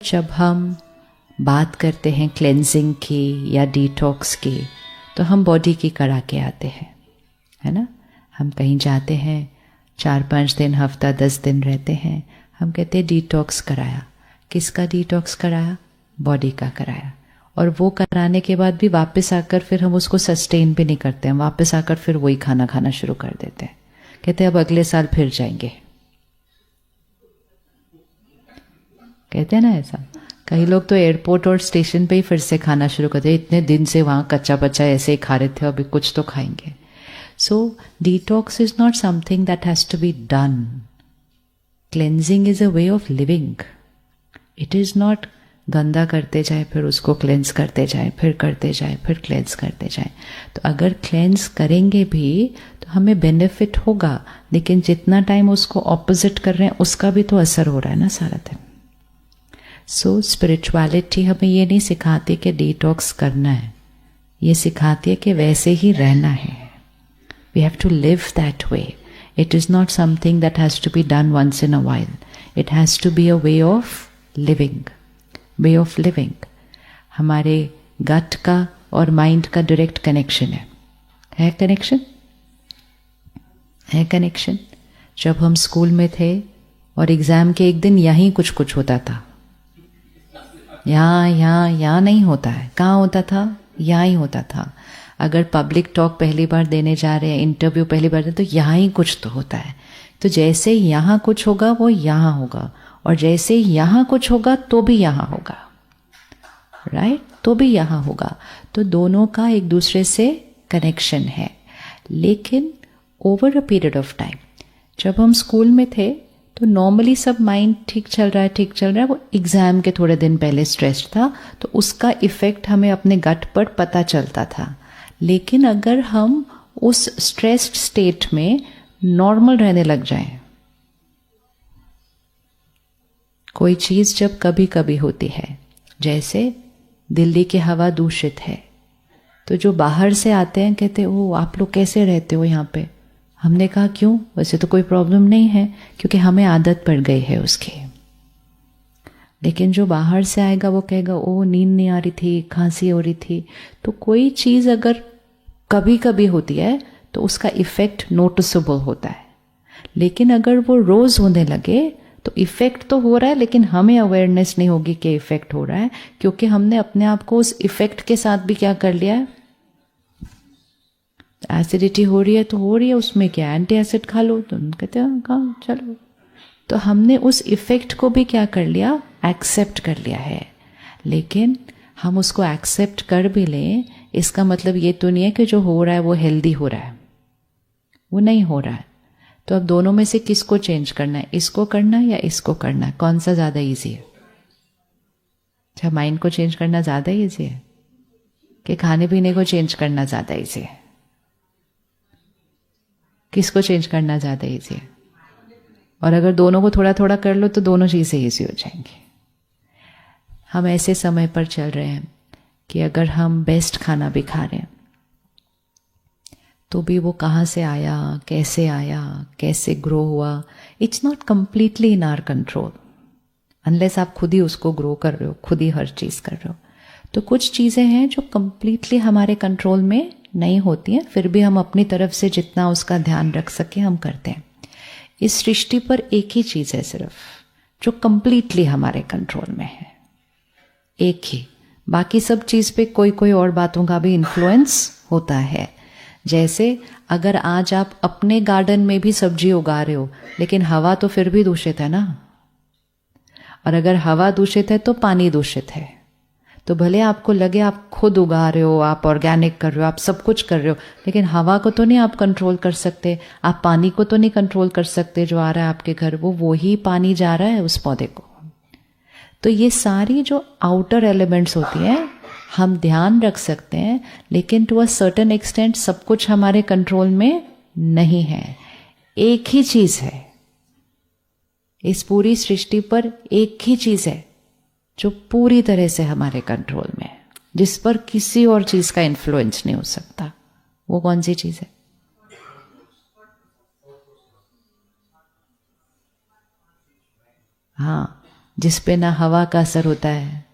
जब हम बात करते हैं क्लेंजिंग की या डिटॉक्स की तो हम बॉडी की करा के आते हैं, है ना। हम कहीं जाते हैं, 4-5 दिन, हफ्ता 10 दिन रहते हैं, हम कहते हैं डिटॉक्स कराया। किसका डिटॉक्स कराया? बॉडी का कराया। और वो कराने के बाद भी वापस आकर फिर हम उसको सस्टेन भी नहीं करते हैं, वापस आकर फिर वही खाना खाना शुरू कर देते हैं। कहते हैं अब अगले साल फिर जाएंगे, कहते हैं ना ऐसा। कई लोग तो एयरपोर्ट और स्टेशन पे ही फिर से खाना शुरू करते हैं, इतने दिन से वहाँ कच्चा बच्चा ऐसे ही खा रहे थे, अभी कुछ तो खाएंगे। So detox is not something that has to be done. Cleansing is a way of living. It is not गंदा करते जाए फिर उसको क्लेंस करते जाए, फिर करते जाए, फिर क्लेंस करते जाए। तो अगर क्लेंस करेंगे भी तो हमें बेनिफिट होगा, लेकिन जितना टाइम उसको ऑपोजिट कर रहे हैं उसका भी तो असर हो रहा है ना सारा दिन। सो स्पिरिचुअलिटी हमें ये नहीं सिखाती कि डिटॉक्स करना है, ये सिखाती है कि वैसे ही रहना है। We have to live that way. It is not something that has to be done once in a while. It has to be a way of living. Way of living हमारे गट का और mind का direct connection है connection? है connection. जब हम school में थे और एग्ज़ाम के एक दिन यहीं कुछ कुछ होता था, यहाँ नहीं होता है। कहाँ होता था? यहाँ ही होता था। अगर पब्लिक टॉक पहली बार देने जा रहे हैं, इंटरव्यू पहली बार, तो यहाँ ही कुछ तो होता है। तो जैसे यहाँ कुछ होगा वो यहाँ होगा, और जैसे यहाँ कुछ होगा तो भी यहाँ होगा, राइट? तो भी यहाँ होगा। तो दोनों का एक दूसरे से कनेक्शन है। लेकिन over a period of time, जब हम स्कूल में थे तो नॉर्मली सब माइंड ठीक चल रहा है। वो एग्ज़ाम के थोड़े दिन पहले स्ट्रेस था तो उसका इफ़ेक्ट हमें अपने गट पर पता चलता था। लेकिन अगर हम उस स्ट्रेस्ड स्टेट में नॉर्मल रहने लग जाएं, कोई चीज़ जब कभी कभी होती है, जैसे दिल्ली की हवा दूषित है, तो जो बाहर से आते हैं कहते हैं ओ आप लोग कैसे रहते हो यहाँ पे। हमने कहा क्यों? वैसे तो कोई प्रॉब्लम नहीं है, क्योंकि हमें आदत पड़ गई है उसकी। लेकिन जो बाहर से आएगा वो कहेगा ओ नींद नहीं आ रही थी, खांसी हो रही थी। तो कोई चीज़ अगर कभी कभी होती है तो उसका इफ़ेक्ट नोटिसेबल होता है। लेकिन अगर वो रोज़ होने लगे तो इफ़ेक्ट तो हो रहा है, लेकिन हमें अवेयरनेस नहीं होगी कि इफ़ेक्ट हो रहा है, क्योंकि हमने अपने आप को उस इफ़ेक्ट के साथ भी क्या कर लिया है। एसिडिटी हो रही है तो हो रही है, उसमें क्या एंटी एसिड खा लो, तो कहते हैं हाँ चलो। तो हमने उस इफ़ेक्ट को भी क्या कर लिया, एक्सेप्ट कर लिया है। लेकिन हम उसको एक्सेप्ट कर भी लें, इसका मतलब ये तो नहीं है कि जो हो रहा है वो हेल्दी हो रहा है, वो नहीं हो रहा है। तो अब दोनों में से किसको चेंज करना है? इसको करना है या इसको करना है? कौन सा ज़्यादा ईजी है? अच्छा, माइंड को चेंज करना ज़्यादा ईजी है कि खाने पीने को चेंज करना ज़्यादा ईजी है? किसको चेंज करना ज़्यादा ईजी है? और अगर दोनों को थोड़ा थोड़ा कर लो तो दोनों चीज़ें ईजी हो जाएंगी। हम ऐसे समय पर चल रहे हैं कि अगर हम बेस्ट खाना भी खा रहे हैं तो भी वो कहाँ से आया, कैसे ग्रो हुआ, it's not completely in our control, unless आप खुद ही उसको ग्रो कर रहे हो, खुद ही हर चीज़ कर रहे हो। तो कुछ चीज़ें हैं जो कम्प्लीटली हमारे कंट्रोल में नहीं होती हैं, फिर भी हम अपनी तरफ से जितना उसका ध्यान रख सके हम करते हैं। इस सृष्टि पर एक ही चीज़ है सिर्फ जो कम्प्लीटली हमारे कंट्रोल में है, एक ही। बाकी सब चीज़ पे कोई कोई और बातों का भी इन्फ्लुएंस होता है। जैसे अगर आज आप अपने गार्डन में भी सब्जी उगा रहे हो, लेकिन हवा तो फिर भी दूषित है ना। और अगर हवा दूषित है तो पानी दूषित है। तो भले आपको लगे आप खुद उगा रहे हो, आप ऑर्गेनिक कर रहे हो, आप सब कुछ कर रहे हो, लेकिन हवा को तो नहीं आप कंट्रोल कर सकते, आप पानी को तो नहीं कंट्रोल कर सकते। जो आ रहा है आपके घर वो ही पानी जा रहा है उस पौधे को। तो ये सारी जो आउटर एलिमेंट्स होती हैं हम ध्यान रख सकते हैं, लेकिन टू अ सर्टेन एक्सटेंट सब कुछ हमारे कंट्रोल में नहीं है। एक ही चीज़ है इस पूरी सृष्टि पर, एक ही चीज़ है जो पूरी तरह से हमारे कंट्रोल में है, जिस पर किसी और चीज़ का इन्फ्लुएंस नहीं हो सकता। वो कौन सी चीज़ है? हाँ, जिस पे ना हवा का असर होता है,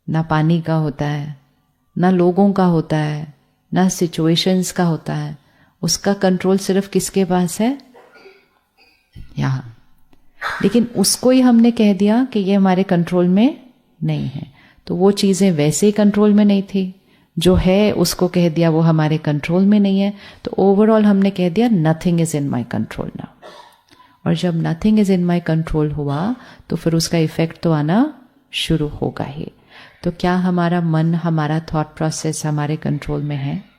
ना पानी का होता है, ना लोगों का होता है, ना सिचुएशंस का होता है, उसका कंट्रोल सिर्फ किसके पास है? यहाँ। लेकिन उसको ही हमने कह दिया कि ये हमारे कंट्रोल में नहीं है, तो वो चीज़ें वैसे ही कंट्रोल में नहीं थी, जो है उसको कह दिया वो हमारे कंट्रोल में नहीं है, तो ओवरऑल हमने कह दिया nothing is in my control now. और जब nothing is in my control हुआ तो फिर उसका इफेक्ट तो आना शुरू होगा ही। तो क्या हमारा मन, हमारा थॉट प्रोसेस हमारे कंट्रोल में है?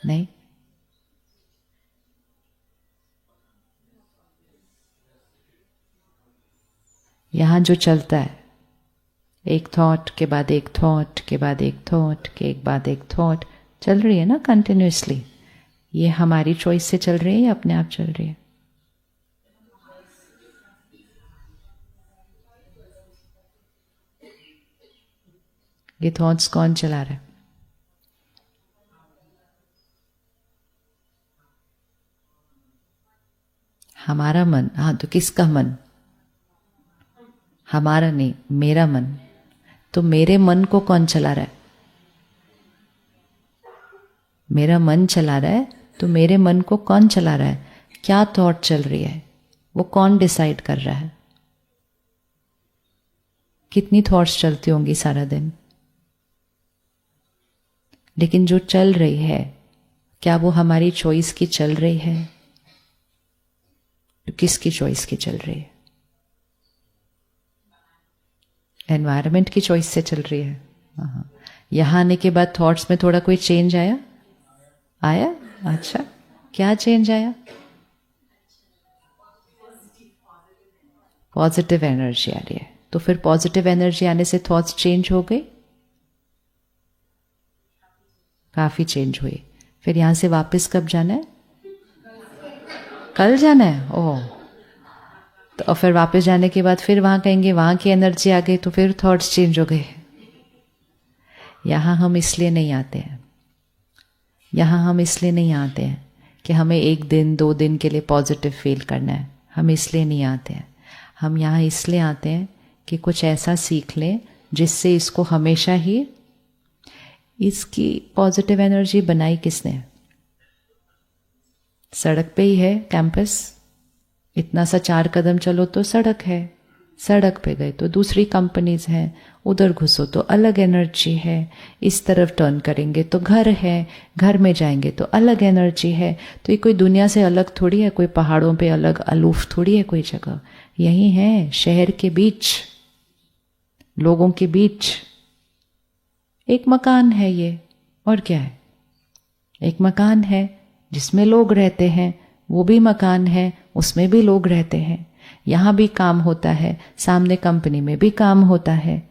नहीं। यहां जो चलता है, एक थॉट के बाद एक थॉट के बाद एक थॉट के एक बाद एक थॉट चल रही है ना कंटिन्यूसली, ये हमारी चॉइस से चल रही है या अपने आप चल रही है? ये थॉट्स कौन चला रहा है? हमारा मन। हाँ, तो किसका मन? हमारा नहीं, मेरा मन। तो मेरे मन को कौन चला रहा है? मेरा मन चला रहा है, तो मेरे मन को कौन चला रहा है? क्या थॉट चल रही है वो कौन डिसाइड कर रहा है? कितनी थॉट्स चलती होंगी सारा दिन, लेकिन जो चल रही है क्या वो हमारी चॉइस की चल रही है? तो किसकी चॉइस की चल रही है? एनवायरनमेंट की चॉइस से चल रही है। हाँ, यहां आने के बाद थॉट्स में थोड़ा कोई चेंज आया? आया? अच्छा, क्या चेंज आया? पॉजिटिव एनर्जी आ रही है। तो फिर पॉजिटिव एनर्जी आने से थॉट्स चेंज हो गई? काफी चेंज हुई। फिर यहां से वापस कब जाना है? कल जाना है। ओह, तो फिर वापस जाने के बाद फिर वहां कहेंगे वहां की एनर्जी आ गई, तो फिर थॉट्स चेंज हो गए। यहां हम इसलिए नहीं आते हैं, यहां हम इसलिए नहीं आते हैं कि हमें एक दिन 2 दिन के लिए पॉजिटिव फील करना है। हम इसलिए नहीं आते हैं। हम यहाँ इसलिए आते हैं कि कुछ ऐसा सीख लें जिससे इसको हमेशा ही, इसकी पॉजिटिव एनर्जी बनाई किसने? सड़क पे ही है कैंपस। इतना सा 4 कदम चलो तो सड़क है, सड़क पे गए तो दूसरी कंपनीज हैं, उधर घुसो तो अलग एनर्जी है, इस तरफ टर्न करेंगे तो घर है, घर में जाएंगे तो अलग एनर्जी है। तो ये कोई दुनिया से अलग थोड़ी है, कोई पहाड़ों पे अलग अलूफ थोड़ी है कोई जगह। यही है, शहर के बीच, लोगों के बीच एक मकान है ये। और क्या है? एक मकान है जिसमें लोग रहते हैं, वो भी मकान है, उसमें भी लोग रहते हैं। यहां भी काम होता है, सामने कंपनी में भी काम होता है।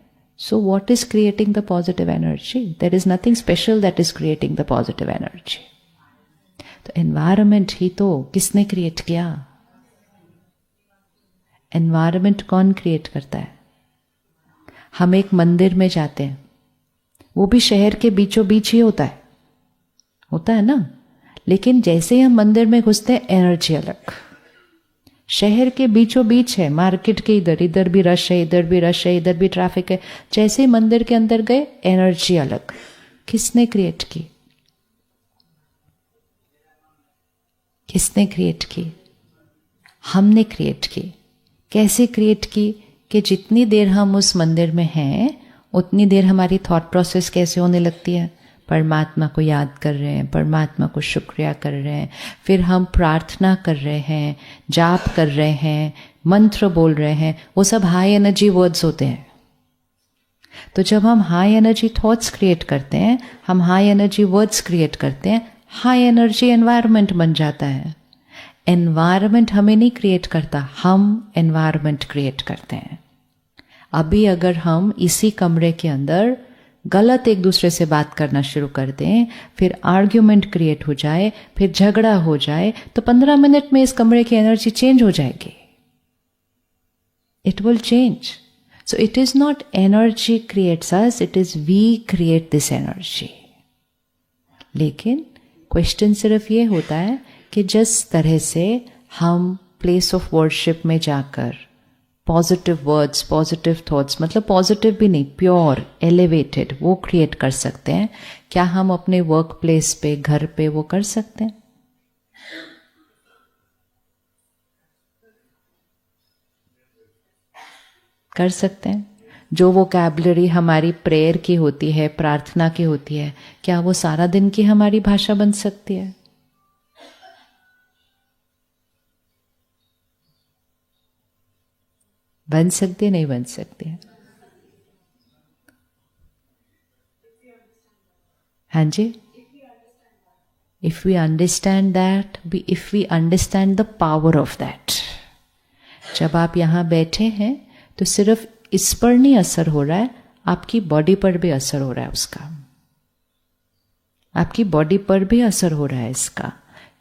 So what is creating the positive energy? There is nothing special that is creating the positive energy. तो एनवायरनमेंट ही तो किसने क्रिएट किया? एनवायरनमेंट कौन क्रिएट करता है? हम एक मंदिर में जाते हैं, वो भी शहर के बीचों बीच ही होता है ना। लेकिन जैसे ही हम मंदिर में घुसते हैं, एनर्जी अलग। शहर के बीचों बीच है, मार्केट के इधर, इधर भी रश है, इधर भी रश है, इधर भी ट्रैफिक है। जैसे ही मंदिर के अंदर गए, एनर्जी अलग। किसने क्रिएट की? किसने क्रिएट की? हमने क्रिएट की। कैसे क्रिएट की? कि जितनी देर हम उस मंदिर में हैं, उतनी देर हमारी थॉट प्रोसेस कैसे होने लगती है? परमात्मा को याद कर रहे हैं, परमात्मा को शुक्रिया कर रहे हैं, फिर हम प्रार्थना कर रहे हैं, जाप कर रहे हैं, मंत्र बोल रहे हैं। वो सब हाई एनर्जी वर्ड्स होते हैं। तो जब हम हाई एनर्जी थॉट्स क्रिएट करते हैं, हम हाई एनर्जी वर्ड्स क्रिएट करते हैं, हाई एनर्जी एनवायरनमेंट बन जाता है। एनवायरनमेंट हमें नहीं क्रिएट करता, हम एनवायरनमेंट क्रिएट करते हैं। अभी अगर हम इसी कमरे के अंदर गलत एक दूसरे से बात करना शुरू कर दें, फिर आर्ग्यूमेंट क्रिएट हो जाए, फिर झगड़ा हो जाए, तो 15 मिनट में इस कमरे की एनर्जी चेंज हो जाएगी। It will change. So it is not energy creates us, it is we create this energy. लेकिन क्वेश्चन सिर्फ ये होता है कि जिस तरह से हम प्लेस ऑफ वर्शिप में जाकर पॉजिटिव वर्ड्स, पॉजिटिव थॉट्स, मतलब पॉजिटिव भी नहीं, प्योर, एलिवेटेड, वो क्रिएट कर सकते हैं, क्या हम अपने वर्क प्लेस पे, घर पे वो कर सकते हैं? कर सकते हैं। जो वोकैबुलरी हमारी प्रेयर की होती है, प्रार्थना की होती है, क्या वो सारा दिन की हमारी भाषा बन सकती है? बन सकती है, नहीं बन सकती है? हाँ जी, if we understand that, if we understand the power of that. जब आप यहां बैठे हैं तो सिर्फ इस पर नहीं असर हो रहा है, आपकी बॉडी पर भी असर हो रहा है उसका, आपकी बॉडी पर भी असर हो रहा है इसका,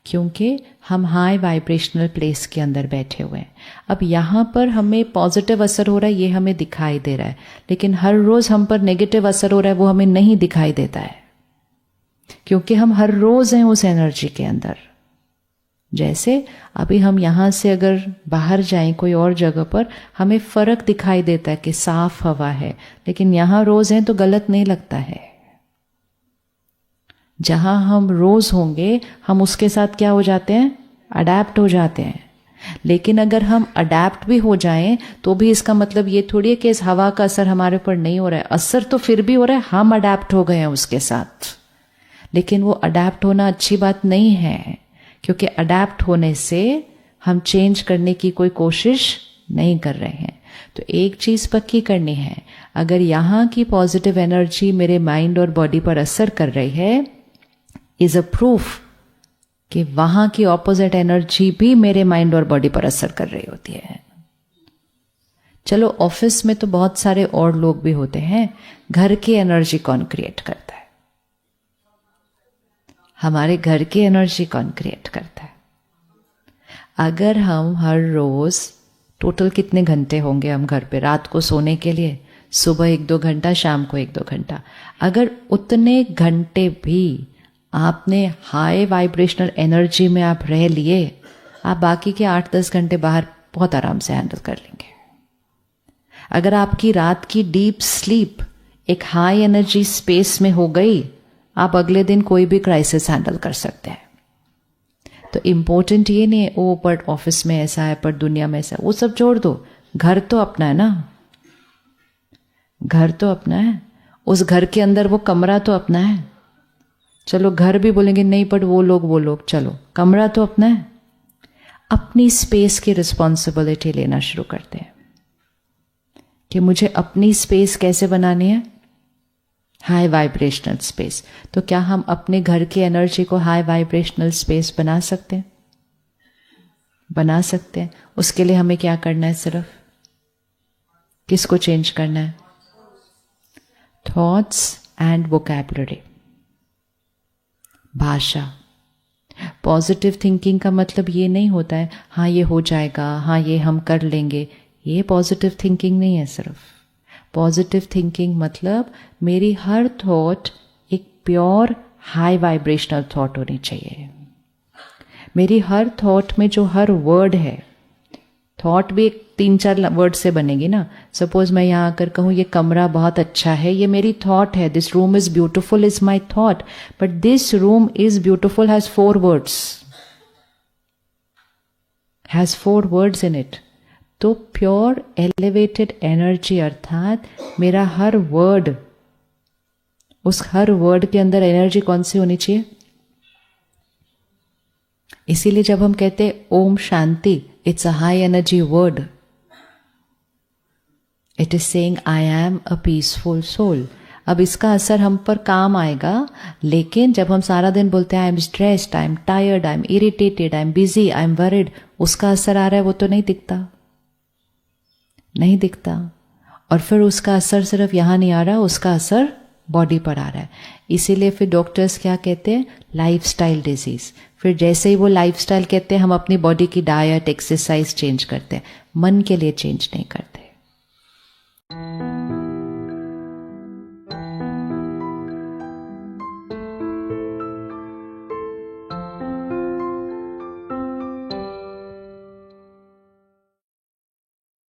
क्योंकि हम हाई वाइब्रेशनल प्लेस के अंदर बैठे हुए हैं। अब यहाँ पर हमें पॉजिटिव असर हो रहा है, ये हमें दिखाई दे रहा है, लेकिन हर रोज हम पर नेगेटिव असर हो रहा है, वो हमें नहीं दिखाई देता है, क्योंकि हम हर रोज हैं उस एनर्जी के अंदर। जैसे अभी हम यहाँ से अगर बाहर जाएं कोई और जगह पर, हमें फर्क दिखाई देता है कि साफ हवा है, लेकिन यहाँ रोज हैं तो गलत नहीं लगता है। जहां हम रोज होंगे हम उसके साथ क्या हो जाते हैं? अडेप्ट हो जाते हैं। लेकिन अगर हम अडेप्ट भी हो जाएं तो भी इसका मतलब ये थोड़ी है कि इस हवा का असर हमारे ऊपर नहीं हो रहा है। असर तो फिर भी हो रहा है, हम अडेप्ट हो गए हैं उसके साथ, लेकिन वो अडेप्ट होना अच्छी बात नहीं है, क्योंकि अडेप्ट होने से हम चेंज करने की कोई कोशिश नहीं कर रहे हैं। तो एक चीज पक्की करनी है, अगर यहाँ की पॉजिटिव एनर्जी मेरे माइंड और बॉडी पर असर कर रही है, इज अ प्रूफ कि वहां की ऑपोजिट एनर्जी भी मेरे माइंड और बॉडी पर असर कर रही होती है। चलो ऑफिस में तो बहुत सारे और लोग भी होते हैं, घर की एनर्जी कौन क्रिएट करता है? हमारे घर की एनर्जी कौन क्रिएट करता है? अगर हम हर रोज टोटल कितने घंटे होंगे हम घर पे रात को सोने के लिए? सुबह 1-2 घंटा, शाम को 1-2 घंटा। अगर उतने घंटे भी आपने हाई वाइब्रेशनल एनर्जी में आप रह लिए, आप बाकी के 8-10 घंटे बाहर बहुत आराम से हैंडल कर लेंगे। अगर आपकी रात की डीप स्लीप एक हाई एनर्जी स्पेस में हो गई, आप अगले दिन कोई भी क्राइसिस हैंडल कर सकते हैं। तो इम्पोर्टेंट ये नहीं है ओ पर ऑफिस में ऐसा है, पर दुनिया में ऐसा है, वो सब छोड़ दो। घर तो अपना है ना, घर तो अपना है, उस घर के अंदर वो कमरा तो अपना है। चलो घर भी बोलेंगे नहीं, पर वो लोग, चलो कमरा तो अपना है। अपनी स्पेस की रिस्पॉन्सिबिलिटी लेना शुरू करते हैं कि मुझे अपनी स्पेस कैसे बनानी है? High vibrational space. तो क्या हम अपने घर की एनर्जी को हाई वाइब्रेशनल स्पेस बना सकते हैं? बना सकते हैं। उसके लिए हमें क्या करना है? सिर्फ किसको चेंज करना है? थॉट्स एंड वोकैबुलरी, भाषा। पॉजिटिव थिंकिंग का मतलब ये नहीं होता है हाँ ये हो जाएगा, हाँ ये हम कर लेंगे, ये पॉजिटिव थिंकिंग नहीं है। सिर्फ पॉजिटिव थिंकिंग मतलब मेरी हर थॉट एक प्योर हाई वाइब्रेशनल थॉट होनी चाहिए। मेरी हर थॉट में जो हर वर्ड है, थॉट भी 3-4 वर्ड से बनेगी ना। सपोज मैं यहाँ आकर कहूँ ये कमरा बहुत अच्छा है, ये मेरी थॉट है। This room is beautiful is my thought, but this room is beautiful has 4 words, has 4 words in it. तो प्योर एलिवेटेड एनर्जी अर्थात मेरा हर वर्ड, उस हर वर्ड के अंदर एनर्जी कौन सी होनी चाहिए? इसीलिए जब हम कहते हैं Om Shanti, it's a high energy word. It is saying I am a peaceful soul. अब इसका असर हम पर काम आएगा, लेकिन जब हम सारा दिन बोलते हैं I am stressed, I am tired, I am irritated, I am busy, I am worried, उसका असर आ रहा है वो तो नहीं दिखता, नहीं दिखता। और फिर उसका असर सिर्फ यहां नहीं आ रहा, उसका असर बॉडी पर आ रहा है। इसीलिए फिर डॉक्टर्स क्या कहते हैं? Lifestyle disease. फिर जैसे ही वो लाइफस्टाइल कहते हैं, हम अपनी बॉडी की डाइट, एक्सरसाइज चेंज करते हैं, मन के लिए चेंज नहीं करते।